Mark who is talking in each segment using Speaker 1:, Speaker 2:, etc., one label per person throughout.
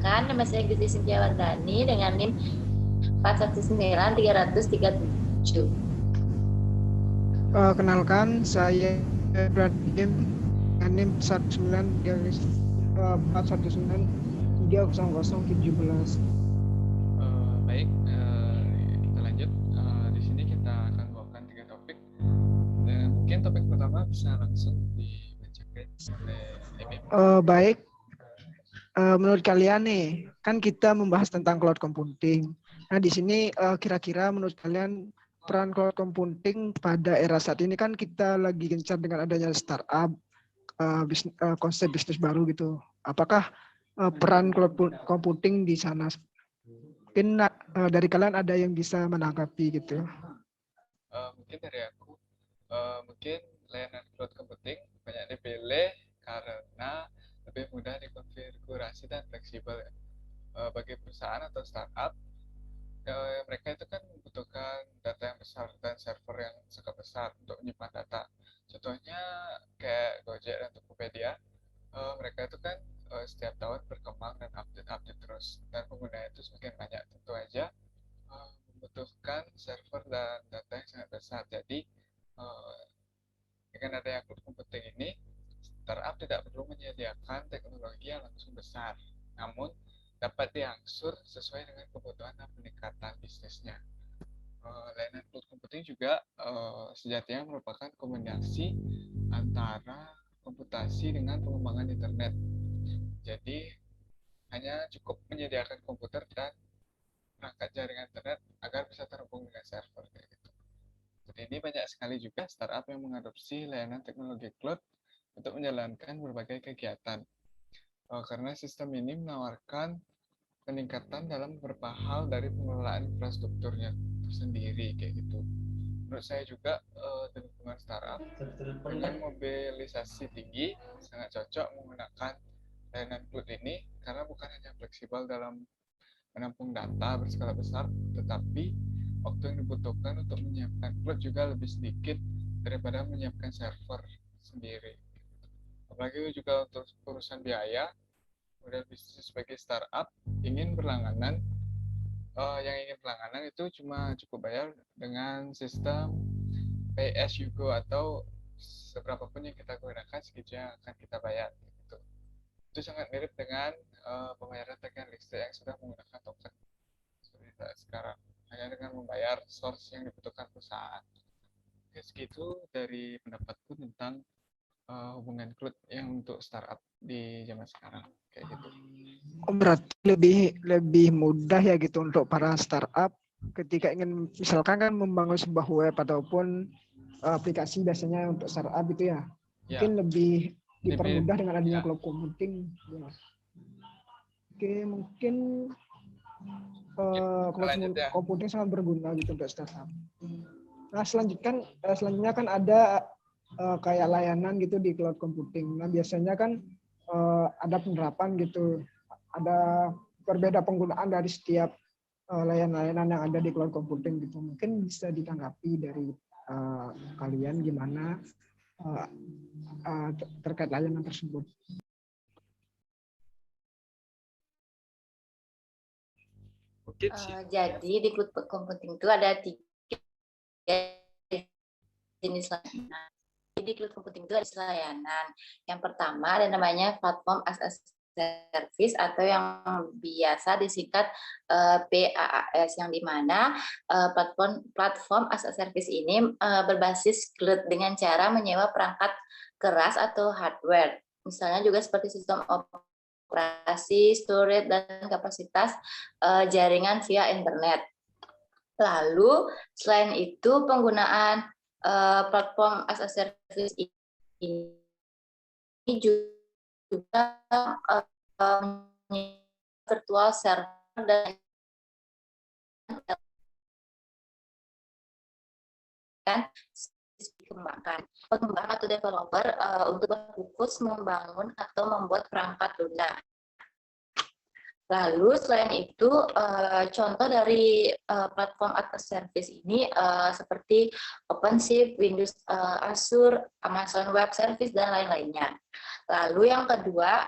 Speaker 1: Perkenalkan, nama saya Gusti Cynthia Wardani dengan NIM 419337.
Speaker 2: Kenalkan, saya Ibrahim dengan NIM 4193017.
Speaker 3: Baik, kita lanjut. Di sini kita akan bawakan 3 topik. Dan mungkin topik pertama bisa langsung dibacakan oleh Emim.
Speaker 2: Baik, menurut kalian nih, kan kita membahas tentang cloud computing. Nah, di sini kira-kira menurut kalian peran cloud computing pada era saat ini kan kita lagi gencar dengan adanya startup, konsep bisnis baru gitu. Apakah peran cloud computing di sana? Mungkin dari kalian ada yang bisa menanggapi gitu.
Speaker 3: Mungkin dari aku, mungkin layanan cloud computing banyak dipilih karena lebih mudah dikonfigurasi dan fleksibel ya. Bagi perusahaan atau startup, mereka itu kan membutuhkan data yang besar dan server yang sangat besar untuk menyimpan data. Contohnya kayak Gojek dan Tokopedia, mereka itu kan setiap tahun berkembang dan update terus, dan pengguna itu semakin banyak. Tentu aja membutuhkan server dan data yang sangat besar. Jadi dengan adanya cloud computing ini, startup tidak perlu menyediakan teknologi yang langsung besar, namun dapat diangsur sesuai dengan kebutuhan dan peningkatan bisnisnya. Layanan cloud computing juga sejatinya merupakan kombinasi antara komputasi dengan pengembangan internet. Jadi hanya cukup menyediakan komputer dan perangkat jaringan internet agar bisa terhubung dengan server kayak gitu. Jadi ini banyak sekali juga startup yang mengadopsi layanan teknologi cloud untuk menjalankan berbagai kegiatan. Karena sistem ini menawarkan peningkatan dalam beberapa hal dari pengelolaan infrastrukturnya sendiri kayak gitu. Menurut saya juga di lingkungan startup dengan mobilisasi tinggi sangat cocok menggunakan layanan cloud ini karena bukan hanya fleksibel dalam menampung data berskala besar, tetapi waktu yang dibutuhkan untuk menyiapkan cloud juga lebih sedikit daripada menyiapkan server sendiri. Apalagi juga untuk urusan biaya, model bisnis sebagai startup ingin berlangganan, yang ingin berlangganan itu cuma cukup bayar dengan sistem pay as you go atau seberapa pun yang kita gunakan segitu yang akan kita bayar gitu. Itu sangat mirip dengan pembayaran tagihan listrik yang sudah menggunakan token seperti sekarang, hanya dengan membayar source yang dibutuhkan perusahaan. Oke, segitu dari pendapatku tentang hubungan cloud yang untuk startup di zaman sekarang kayak gitu.
Speaker 2: Berarti lebih mudah ya gitu untuk para startup ketika ingin misalkan kan membangun sebuah web ataupun aplikasi biasanya untuk startup itu ya. Mungkin lebih dipermudah dengan adanya cloud computing. Ya. Oke, mungkin cloud computing sangat berguna gitu untuk startup. Nah, selanjutnya kan ada kayak layanan gitu di cloud computing. Nah, biasanya kan ada penerapan gitu. Ada berbeda penggunaan dari setiap layanan yang ada di cloud computing gitu. Mungkin bisa ditanggapi dari kalian gimana terkait layanan tersebut.
Speaker 1: Jadi di cloud computing itu ada 3 jenis layanan. Di cloud computing itu ada layanan. Yang pertama ada namanya platform as a service atau yang biasa disingkat PaaS, yang dimana platform as a service ini berbasis cloud dengan cara menyewa perangkat keras atau hardware. Misalnya juga seperti sistem operasi, storage, dan kapasitas jaringan via internet. Lalu selain itu penggunaan platform as a service ini juga virtual server dan dikembangkan. Pengembang atau developer untuk berfokus membangun atau membuat perangkat lunak. Lalu selain itu contoh dari platform as a service ini seperti OpenShift, Windows Azure, Amazon Web Service dan lain-lainnya. Lalu yang kedua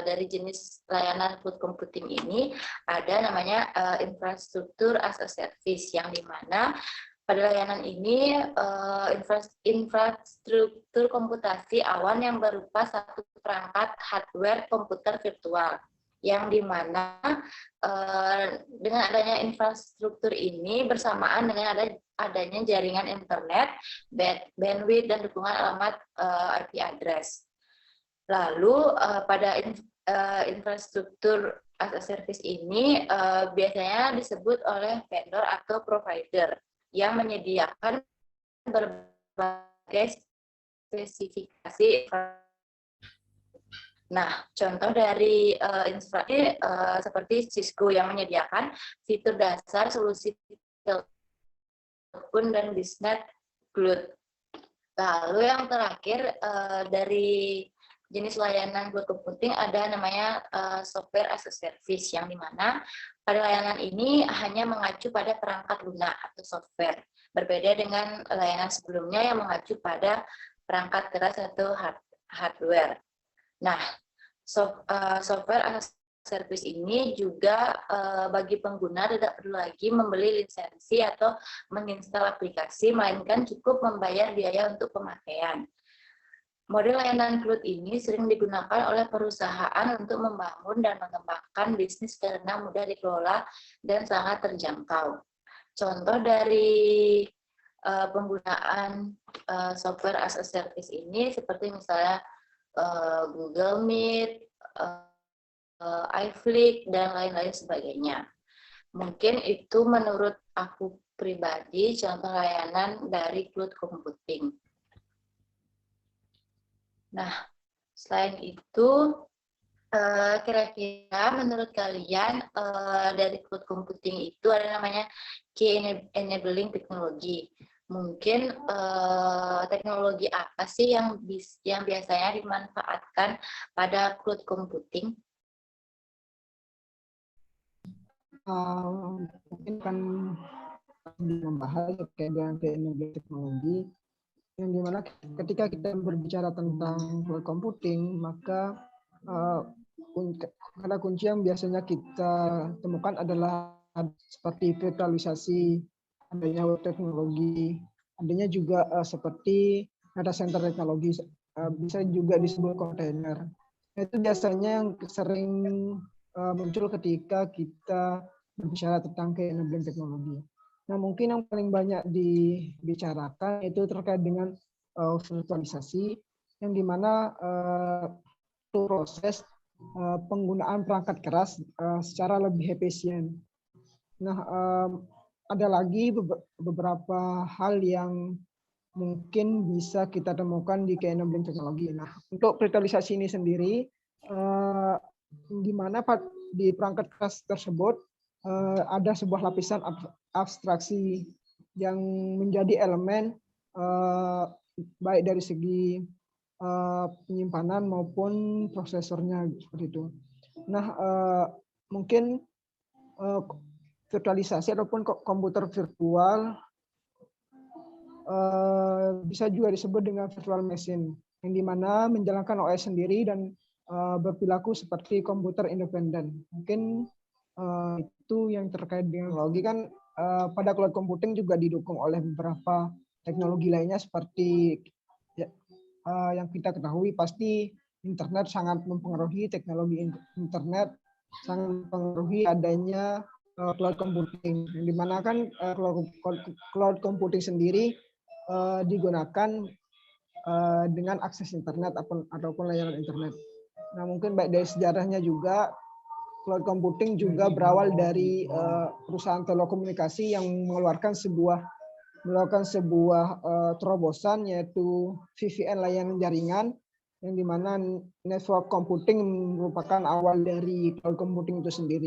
Speaker 1: dari jenis layanan cloud computing ini ada namanya infrastruktur as a service, yang dimana pada layanan ini infrastruktur komputasi awan yang berupa satu perangkat hardware komputer virtual, yang dimana dengan adanya infrastruktur ini bersamaan dengan adanya jaringan internet, bandwidth, dan dukungan alamat IP address. Lalu pada infrastruktur as a service ini biasanya disebut oleh vendor atau provider yang menyediakan berbagai spesifikasi. Nah, contoh dari seperti Cisco yang menyediakan fitur dasar solusi telepon dan bisnet cloud. Lalu yang terakhir dari jenis layanan cloud computing ada namanya software as a service, yang dimana pada layanan ini hanya mengacu pada perangkat lunak atau software, berbeda dengan layanan sebelumnya yang mengacu pada perangkat keras atau hardware. Nah, software as a service ini juga bagi pengguna tidak perlu lagi membeli lisensi atau menginstal aplikasi, melainkan cukup membayar biaya untuk pemakaian. Model layanan cloud ini sering digunakan oleh perusahaan untuk membangun dan mengembangkan bisnis karena mudah dikelola dan sangat terjangkau. Contoh dari penggunaan software as a service ini seperti misalnya Google Meet, iFlick, dan lain-lain sebagainya. Mungkin itu menurut aku pribadi contoh layanan dari cloud computing. Nah, selain itu, kira-kira menurut kalian dari cloud computing itu ada namanya key enabling technology. Mungkin teknologi apa sih yang biasanya dimanfaatkan pada cloud computing?
Speaker 2: Mungkin kan membahas terkait dengan key enabling technology, yang dimana ketika kita berbicara tentang cloud computing, maka kata kunci yang biasanya kita temukan adalah seperti virtualisasi, adanya web teknologi, adanya juga seperti data center teknologi, bisa juga disebut kontainer. Itu biasanya yang sering muncul ketika kita berbicara tentang key enabling teknologi. Nah, mungkin yang paling banyak dibicarakan itu terkait dengan virtualisasi, yang dimana proses penggunaan perangkat keras secara lebih efisien. Nah, ada lagi beberapa hal yang mungkin bisa kita temukan di key enabling teknologi. Nah, untuk virtualisasi ini sendiri, di mana di perangkat keras tersebut ada sebuah lapisan abstraksi yang menjadi elemen baik dari segi penyimpanan maupun prosesornya seperti itu. Nah, mungkin virtualisasi ataupun komputer virtual bisa juga disebut dengan virtual machine, yang dimana menjalankan OS sendiri dan berperilaku seperti komputer independen. Mungkin itu yang terkait dengan teknologi. Kan pada cloud computing juga didukung oleh beberapa teknologi lainnya seperti yang kita ketahui pasti internet sangat mempengaruhi, teknologi internet sangat mempengaruhi adanya cloud computing, yang dimana kan cloud computing sendiri digunakan dengan akses internet ataupun layanan internet. Nah, mungkin baik dari sejarahnya juga, cloud computing juga berawal dari perusahaan telekomunikasi yang mengeluarkan sebuah terobosan, yaitu VPN layanan jaringan, yang dimana network computing merupakan awal dari cloud computing itu sendiri.